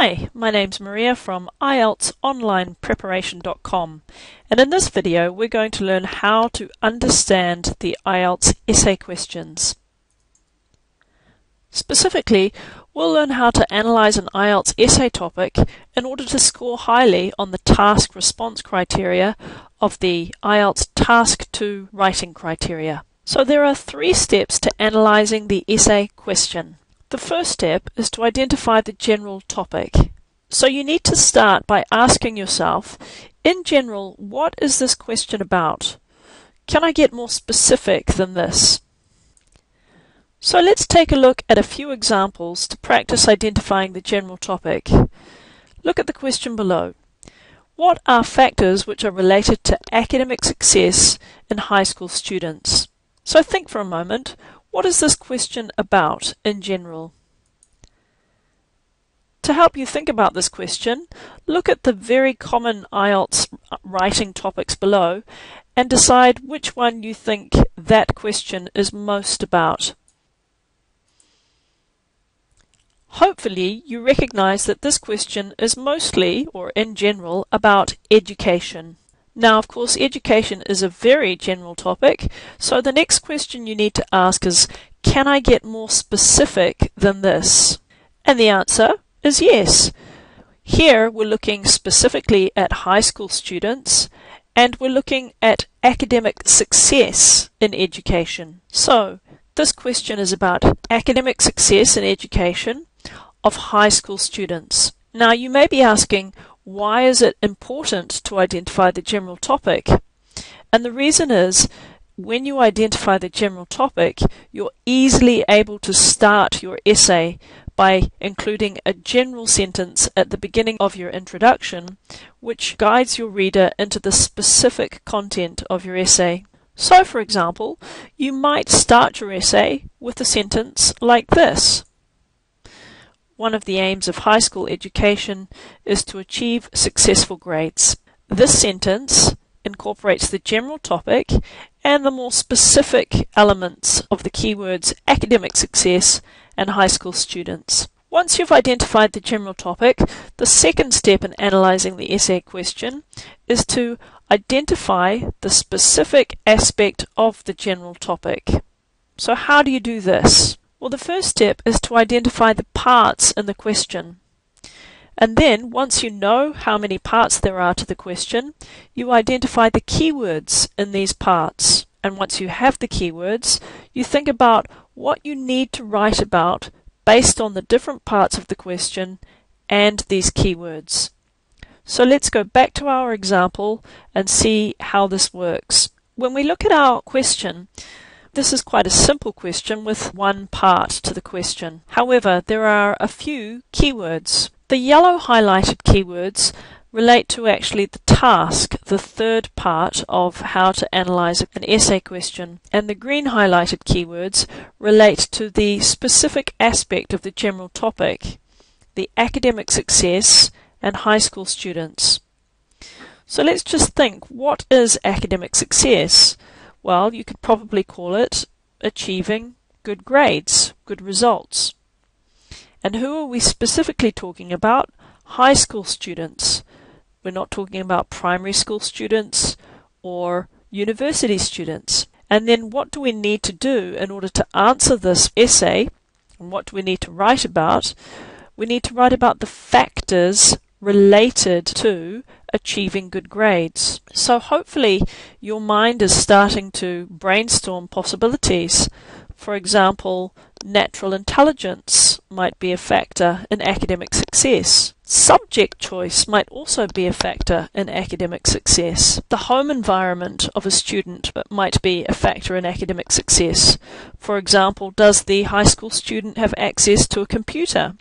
Hi, my name's Maria from IeltsOnlinePreparation.com, and in this video we're going to learn how to understand the IELTS essay questions. Specifically, we'll learn how to analyze an IELTS essay topic in order to score highly on the task response criteria of the IELTS Task 2 writing criteria. So there are 3 steps to analyzing the essay question. The first step is to identify the general topic. So you need to start by asking yourself, in general, what is this question about? Can I get more specific than this? So let's take a look at a few examples to practice identifying the general topic. Look at the question below. What are factors which are related to academic success in high school students? So think for a moment. What is this question about in general? To help you think about this question, look at the very common IELTS writing topics below and decide which one you think that question is most about. Hopefully you recognize that this question is mostly, or in general, about education. Now, of course, education is a very general topic, so the next question you need to ask is, can I get more specific than this? And the answer is yes. Here we're looking specifically at high school students, and we're looking at academic success in education. So, this question is about academic success in education of high school students. Now, you may be asking, why is it important to identify the general topic? And the reason is, when you identify the general topic, you're easily able to start your essay by including a general sentence at the beginning of your introduction, which guides your reader into the specific content of your essay. So, for example, you might start your essay with a sentence like this. One of the aims of high school education is to achieve successful grades. This sentence incorporates the general topic and the more specific elements of the keywords academic success and high school students. Once you've identified the general topic, the second step in analyzing the essay question is to identify the specific aspect of the general topic. So how do you do this? Well, the first step is to identify the parts in the question. And then, once you know how many parts there are to the question, you identify the keywords in these parts. And once you have the keywords, you think about what you need to write about based on the different parts of the question and these keywords. So let's go back to our example and see how this works. When we look at our question, this is quite a simple question with one part to the question. However, there are a few keywords. The yellow highlighted keywords relate to actually the task, the third part of how to analyze an essay question. And the green highlighted keywords relate to the specific aspect of the general topic, the academic success and high school students. So let's just think, what is academic success? Well, you could probably call it achieving good grades, good results. And who are we specifically talking about? High school students. We're not talking about primary school students or university students. And then what do we need to do in order to answer this essay? And what do we need to write about? We need to write about the factors related to achieving good grades. So hopefully your mind is starting to brainstorm possibilities. For example, natural intelligence might be a factor in academic success. Subject choice might also be a factor in academic success. The home environment of a student might be a factor in academic success. For example, does the high school student have access to a computer?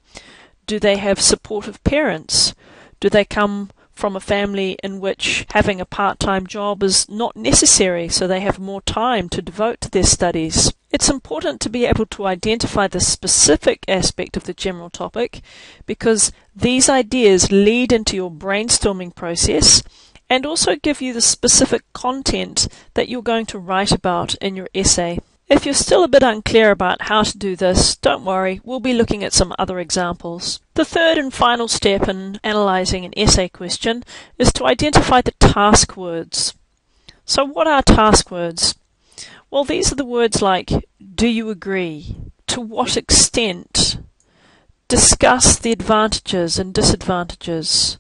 Do they have supportive parents? Do they come from a family in which having a part-time job is not necessary, so they have more time to devote to their studies? It's important to be able to identify the specific aspect of the general topic, because these ideas lead into your brainstorming process and also give you the specific content that you're going to write about in your essay. If you're still a bit unclear about how to do this, don't worry, we'll be looking at some other examples. The third and final step in analysing an essay question is to identify the task words. So what are task words? Well, these are the words like, do you agree? To what extent? Discuss the advantages and disadvantages.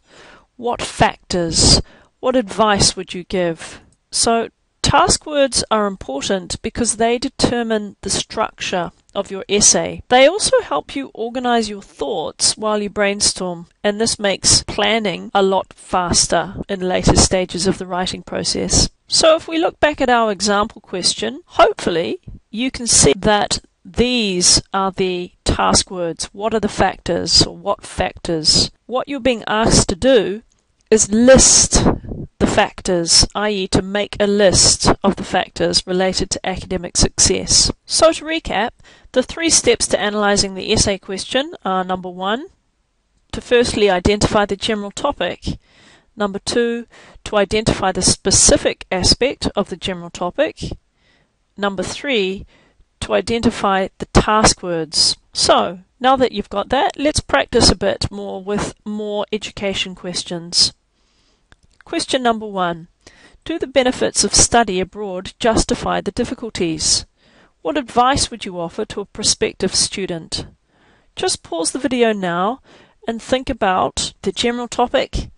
What factors? What advice would you give? So task words are important because they determine the structure of your essay. They also help you organize your thoughts while you brainstorm, and this makes planning a lot faster in later stages of the writing process. So if we look back at our example question, hopefully you can see that these are the task words. What are the factors, or what factors? What you're being asked to do is list the factors, i.e. to make a list of the factors related to academic success. So to recap, the 3 steps to analysing the essay question are: number 1, to firstly identify the general topic; number 2, to identify the specific aspect of the general topic; number 3, to identify the task words. So, now that you've got that, let's practice a bit more with more education questions. Question number 1. Do the benefits of study abroad justify the difficulties? What advice would you offer to a prospective student? Just pause the video now and think about the general topic,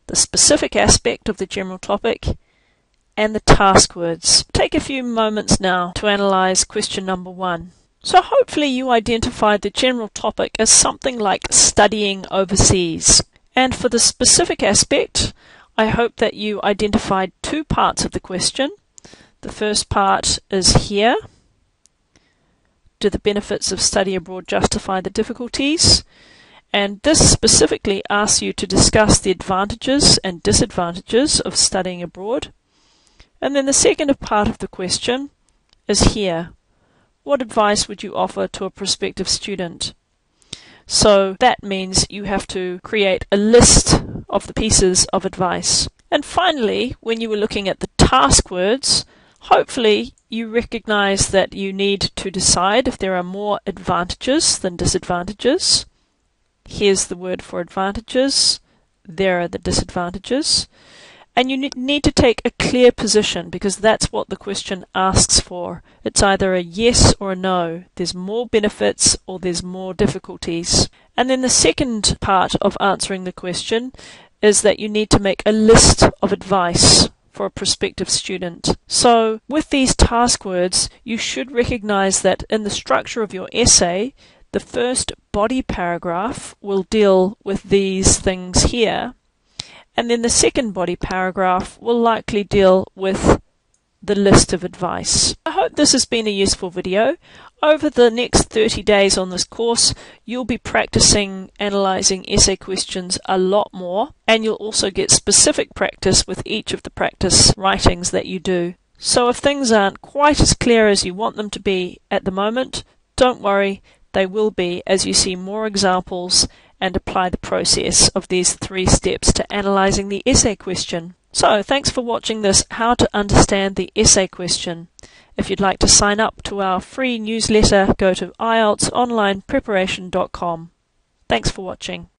the specific aspect of the general topic, and the task words. Take a few moments now to analyse question number 1. So hopefully you identified the general topic as something like studying overseas. And for the specific aspect, I hope that you identified 2 parts of the question. The first part is here. Do the benefits of study abroad justify the difficulties? And this specifically asks you to discuss the advantages and disadvantages of studying abroad. And then the second part of the question is here. What advice would you offer to a prospective student? So that means you have to create a list of the pieces of advice. And finally, when you were looking at the task words, hopefully you recognize that you need to decide if there are more advantages than disadvantages. Here's the word for advantages. There are the disadvantages. And you need to take a clear position because that's what the question asks for. It's either a yes or a no. There's more benefits or there's more difficulties. And then the second part of answering the question is that you need to make a list of advice for a prospective student. So with these task words, you should recognize that in the structure of your essay, the first body paragraph will deal with these things here. And then the second body paragraph will likely deal with the list of advice. I hope this has been a useful video. Over the next 30 days on this course, you'll be practicing analysing essay questions a lot more, and you'll also get specific practice with each of the practice writings that you do. So if things aren't quite as clear as you want them to be at the moment, don't worry, they will be as you see more examples and apply the process of these 3 steps to analysing the essay question. So, thanks for watching this How to Understand the Essay Question. If you'd like to sign up to our free newsletter, go to ieltsonlinepreparation.com. Thanks for watching.